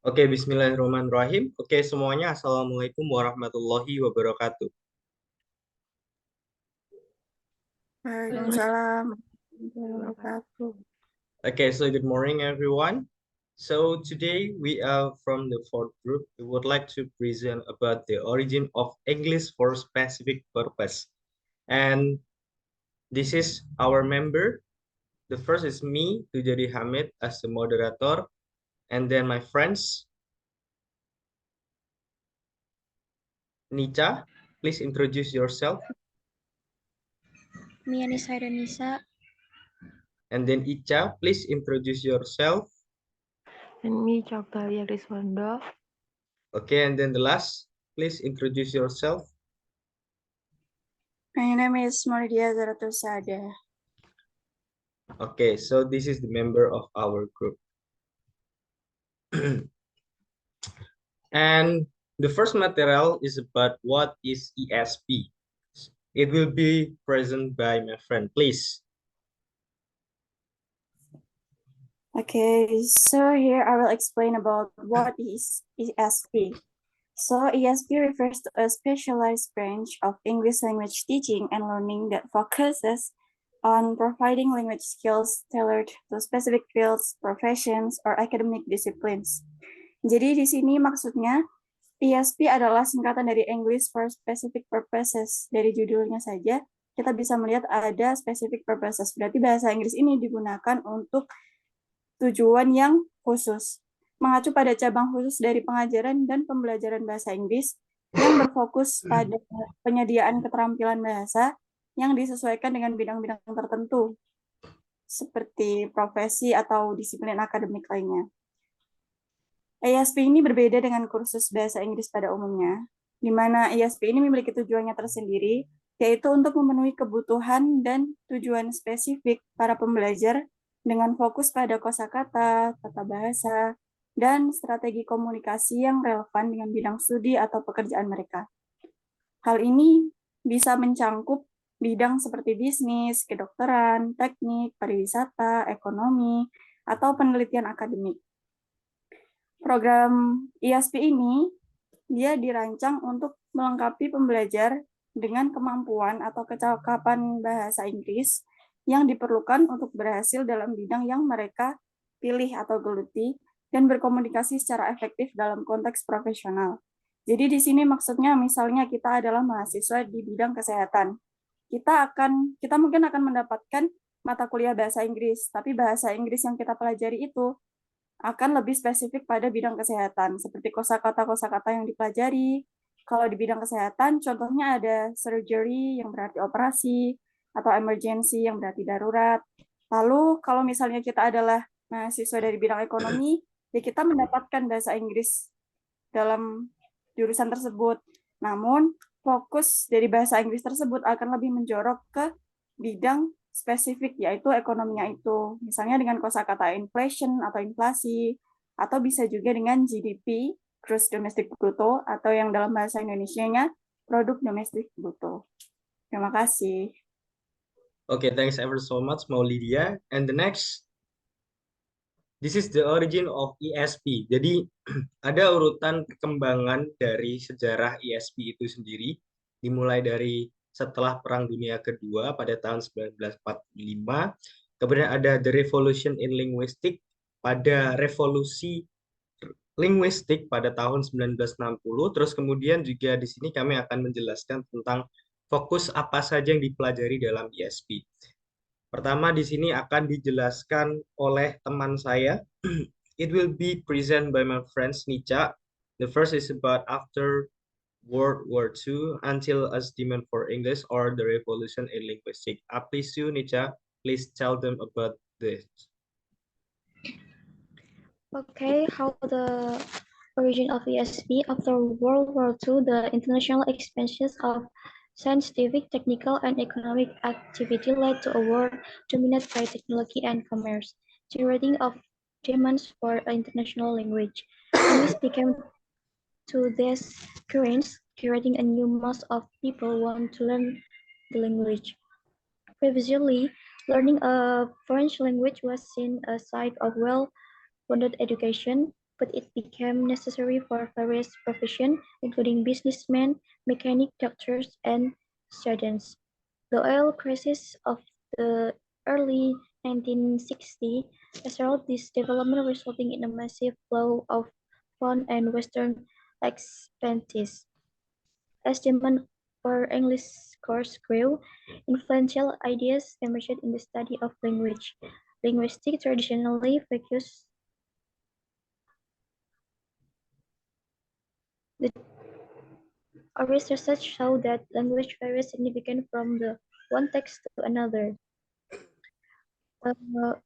Oke, bismillahirrahmanirrahim. Oke, semuanya, assalamualaikum warahmatullahi wabarakatuh. Waalaikumsalam warahmatullahi wabarakatuh. Okay, so good morning, everyone. So today we are from the fourth group. We would like to present about the origin of English for specific purpose. And this is our member. The first is me, Tujadi Hamid, as the moderator. And then my friends, Nica, please introduce yourself. Mianisa Nisa. And then Ica, please introduce yourself. And me, Choktalia Riswando. Okay, and then the last, please introduce yourself. My name is Maulidia Zaratusada. Okay, so this is the member of our group. And the first material is about what is ESP. It will be present by my friend, please. Okay, so here I will explain about what is ESP. So ESP refers to a specialized branch of English language teaching and learning that focuses on providing language skills tailored to specific fields, professions, or academic disciplines. Jadi di sini maksudnya ESP adalah singkatan dari English for Specific Purposes. Dari judulnya saja, kita bisa melihat ada specific purposes. Berarti bahasa Inggris ini digunakan untuk tujuan yang khusus. Mengacu pada cabang khusus dari pengajaran dan pembelajaran bahasa Inggris yang berfokus pada penyediaan keterampilan bahasa yang disesuaikan dengan bidang-bidang tertentu, seperti profesi atau disiplin akademik lainnya. ESP ini berbeda dengan kursus bahasa Inggris pada umumnya, di mana ESP ini memiliki tujuannya tersendiri, yaitu untuk memenuhi kebutuhan dan tujuan spesifik para pembelajar dengan fokus pada kosakata, tata bahasa, dan strategi komunikasi yang relevan dengan bidang studi atau pekerjaan mereka. Hal ini bisa mencangkup bidang seperti bisnis, kedokteran, teknik, pariwisata, ekonomi, atau penelitian akademik. Program ESP ini dia dirancang untuk melengkapi pembelajar dengan kemampuan atau kecakapan bahasa Inggris yang diperlukan untuk berhasil dalam bidang yang mereka pilih atau geluti dan berkomunikasi secara efektif dalam konteks profesional. Jadi di sini maksudnya misalnya kita adalah mahasiswa di bidang kesehatan. Kita mungkin akan mendapatkan mata kuliah bahasa Inggris, tapi bahasa Inggris yang kita pelajari itu akan lebih spesifik pada bidang kesehatan, seperti kosakata-kosakata yang dipelajari. Kalau di bidang kesehatan, contohnya ada surgery yang berarti operasi, atau emergency yang berarti darurat. Lalu kalau misalnya kita adalah mahasiswa dari bidang ekonomi, ya kita mendapatkan bahasa Inggris dalam jurusan tersebut. Namun, fokus dari bahasa Inggris tersebut akan lebih menjorok ke bidang spesifik, yaitu ekonominya itu. Misalnya dengan kosakata inflation atau inflasi, atau bisa juga dengan GDP, Gross Domestic Bruto, atau yang dalam bahasa Indonesianya, Produk Domestik Bruto. Terima kasih. Okay, thanks ever so much, Maulidia. And the next, this is the origin of ESP. Jadi ada urutan perkembangan dari sejarah ESP itu sendiri, dimulai dari setelah Perang Dunia Kedua pada tahun 1945, kemudian ada The Revolution in Linguistics pada revolusi linguistik pada tahun 1960, terus kemudian juga di sini kami akan menjelaskan tentang fokus apa saja yang dipelajari dalam ESP. Pertama di sini akan dijelaskan oleh teman saya. It will be present by my friends Nica. The first is about after World War II until as demand for English or the revolution in linguistics. Please you, Nica, please tell them about this. Okay, how the origin of ESP after World War II, the international expansions of scientific, technical, and economic activity led to a world dominated by technology and commerce, generating of demands for an international language. English became to these currents, creating a new mass of people want to learn the language. Previously, learning a French language was seen as a side of well-funded education, but it became necessary for various professions, including businessmen, mechanic, doctors, and students. The oil crisis of the early 1960s heralded this development, resulting in a massive flow of foreign and Western expenses. As demand for English course grew, influential ideas emerged in the study of language. Linguistics traditionally focused the research showed that language varies significantly from the one text to another. Uh,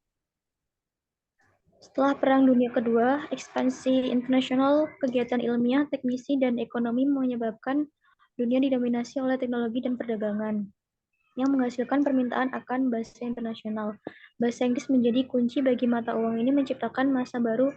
Setelah Perang Dunia Kedua, ekspansi internasional kegiatan ilmiah, teknisi, dan ekonomi menyebabkan dunia didominasi oleh teknologi dan perdagangan yang menghasilkan permintaan akan bahasa internasional. Bahasa Inggris menjadi kunci bagi mata uang ini, menciptakan masa baru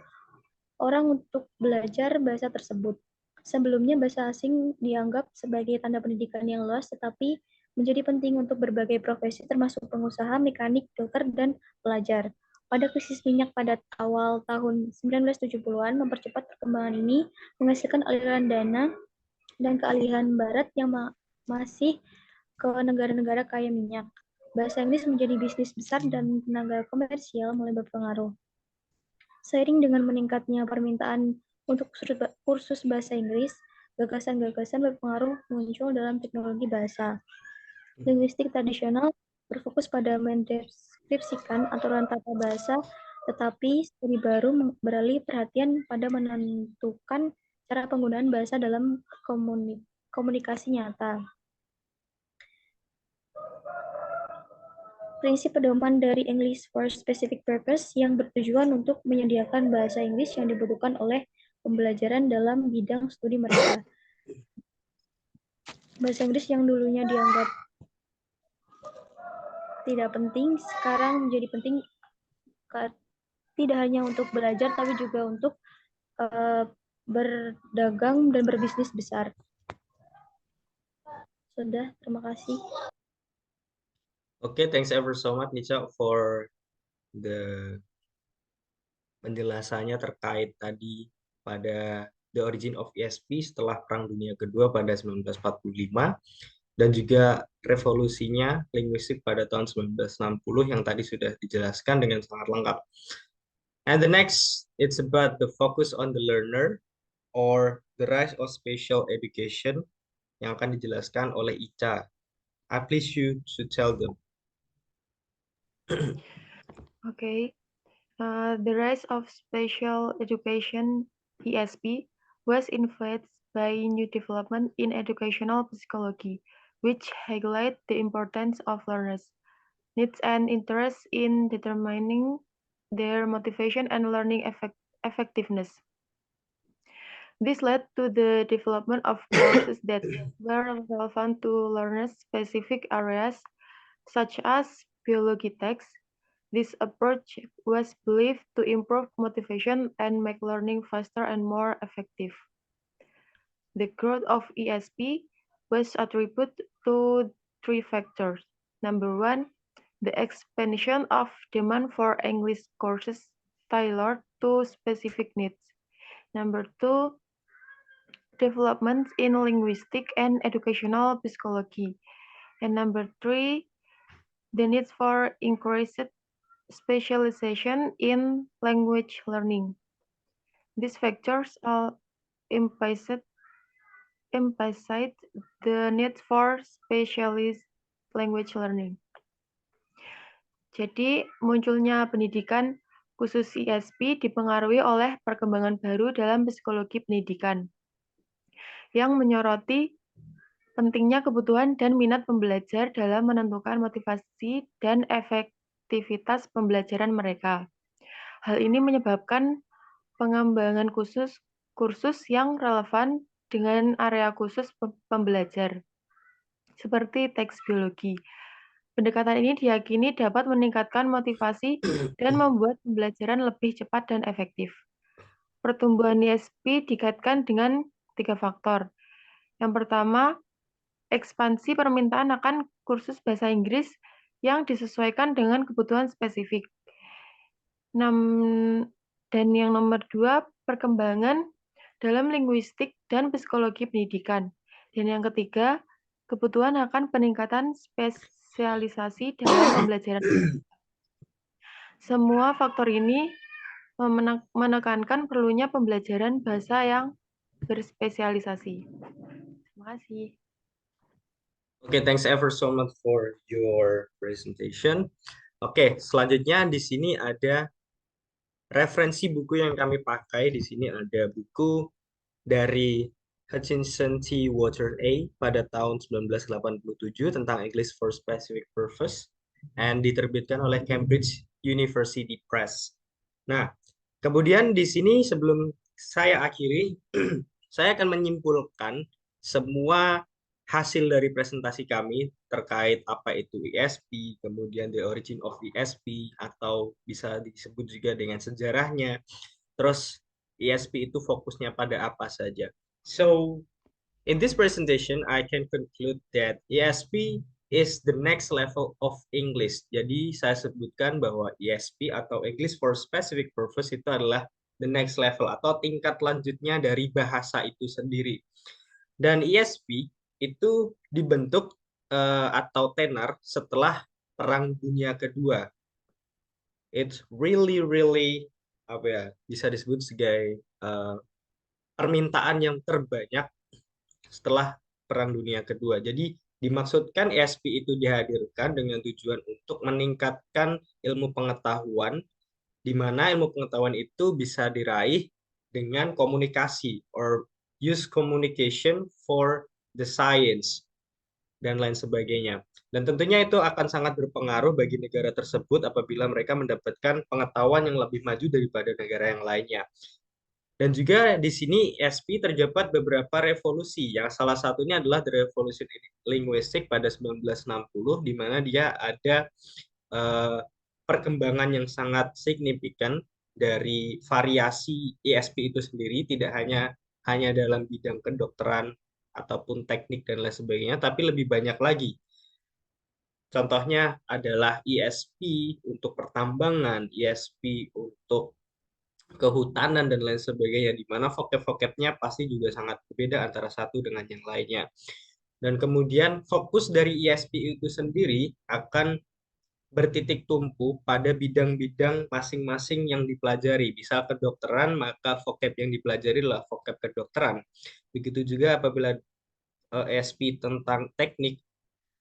orang untuk belajar bahasa tersebut. Sebelumnya bahasa asing dianggap sebagai tanda pendidikan yang luas, tetapi menjadi penting untuk berbagai profesi termasuk pengusaha, mekanik, dokter, dan pelajar. Pada krisis minyak pada awal tahun 1970-an, mempercepat perkembangan ini, menghasilkan aliran dana dan kealihan barat yang masih ke negara-negara kaya minyak. Bahasa Inggris menjadi bisnis besar dan tenaga komersial mulai berpengaruh. Seiring dengan meningkatnya permintaan untuk kursus bahasa Inggris, gagasan-gagasan berpengaruh muncul dalam teknologi bahasa. Linguistik tradisional berfokus pada mendeskripsikan aturan tata bahasa, tetapi studi baru beralih perhatian pada menentukan cara penggunaan bahasa dalam komunikasi nyata. Prinsip pedoman dari English for Specific Purpose yang bertujuan untuk menyediakan bahasa Inggris yang dibutuhkan oleh pembelajaran dalam bidang studi mereka. Bahasa Inggris yang dulunya dianggap tidak penting, sekarang menjadi penting tidak hanya untuk belajar, tapi juga untuk berdagang dan berbisnis besar. Sudah, terima kasih. Okay, thanks ever so much, Nica, for the penjelasannya terkait tadi pada the origin of ESP setelah Perang Dunia Kedua pada 1945 dan juga revolusinya linguistik pada tahun 1960 yang tadi sudah dijelaskan dengan sangat lengkap. And the next, it's about the focus on the learner or the rise of special education yang akan dijelaskan oleh Ica. I please you to tell them. Okay. The rise of special education, ESP, was influenced by new development in educational psychology, which highlight the importance of learners' needs and interests in determining their motivation and learning effectiveness. This led to the development of courses that were relevant to learners' specific areas, such as biology texts. This approach was believed to improve motivation and make learning faster and more effective. The growth of ESP was attributed to three factors. Number one, the expansion of demand for English courses tailored to specific needs. Number two, developments in linguistic and educational psychology. And number three, the need for increased specialization in language learning. These factors all emphasize the need for specialized language learning. Jadi, munculnya pendidikan khusus ESP dipengaruhi oleh perkembangan baru dalam psikologi pendidikan yang menyoroti pentingnya kebutuhan dan minat pembelajar dalam menentukan motivasi dan efektivitas pembelajaran mereka. Hal ini menyebabkan pengembangan kursus yang relevan dengan area khusus pembelajar, seperti teks biologi. Pendekatan ini diyakini dapat meningkatkan motivasi dan membuat pembelajaran lebih cepat dan efektif. Pertumbuhan ESP dikaitkan dengan 3 faktor. Yang pertama, ekspansi permintaan akan kursus bahasa Inggris yang disesuaikan dengan kebutuhan spesifik. Dan yang nomor 2, perkembangan dalam linguistik dan psikologi pendidikan. Dan yang ketiga, kebutuhan akan peningkatan spesialisasi dalam pembelajaran. Semua faktor ini menekankan perlunya pembelajaran bahasa yang berspesialisasi. Terima kasih. Oke, thanks ever so much for your presentation. Oke, selanjutnya di sini ada referensi buku yang kami pakai. Di sini ada buku dari Hutchinson T. Water A pada tahun 1987 tentang English for Specific Purpose and diterbitkan oleh Cambridge University Press. Nah, kemudian di sini sebelum saya akhiri, saya akan menyimpulkan semua hasil dari presentasi kami terkait apa itu ESP, kemudian the origin of ESP, atau bisa disebut juga dengan sejarahnya. Terus ESP itu fokusnya pada apa saja. So, in this presentation, I can conclude that ESP is the next level of English. Jadi, saya sebutkan bahwa ESP atau English for Specific Purpose itu adalah the next level atau tingkat lanjutnya dari bahasa itu sendiri. Dan ESP itu dibentuk atau tenar setelah Perang Dunia Kedua. It's really apa ya, bisa disebut sebagai permintaan yang terbanyak setelah Perang Dunia Kedua. Jadi dimaksudkan ESP itu dihadirkan dengan tujuan untuk meningkatkan ilmu pengetahuan, di mana ilmu pengetahuan itu bisa diraih dengan komunikasi or use communication for the science dan lain sebagainya. Dan tentunya itu akan sangat berpengaruh bagi negara tersebut apabila mereka mendapatkan pengetahuan yang lebih maju daripada negara yang lainnya. Dan juga di sini ESP terdapat beberapa revolusi, yang salah satunya adalah The Revolution Linguistic pada 1960, di mana dia ada perkembangan yang sangat signifikan dari variasi ESP itu sendiri, tidak hanya dalam bidang kedokteran ataupun teknik dan lain sebagainya, tapi lebih banyak lagi. Contohnya adalah ESP untuk pertambangan, ESP untuk kehutanan dan lain sebagainya, di mana vocab-vocabnya pasti juga sangat berbeda antara satu dengan yang lainnya. Dan kemudian fokus dari ESP itu sendiri akan bertitik tumpu pada bidang-bidang masing-masing yang dipelajari. Bisa kedokteran, maka vocab yang dipelajari adalah vocab kedokteran. Begitu juga apabila ESP tentang teknik,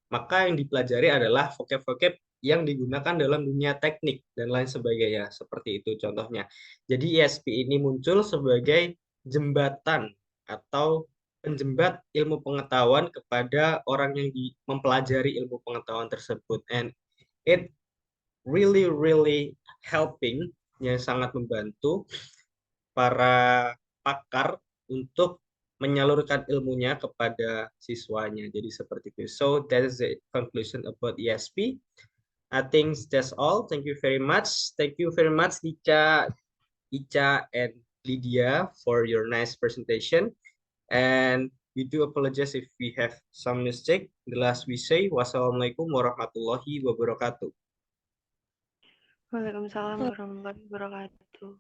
maka yang dipelajari adalah vocab-vocab yang digunakan dalam dunia teknik dan lain sebagainya. Seperti itu contohnya. Jadi ESP ini muncul sebagai jembatan atau penjembat ilmu pengetahuan kepada orang yang mempelajari ilmu pengetahuan tersebut. And it really helping, yang sangat membantu para pakar untuk menyalurkan ilmunya kepada siswanya. Jadi seperti itu. So that is the conclusion about ESP. I think that's all. Thank you very much. Thank you very much, Ica, and Lydia for your nice presentation. And we do apologize if we have some mistake. The last we say, wassalamualaikum warahmatullahi wabarakatuh. Waalaikumsalam warahmatullahi wabarakatuh.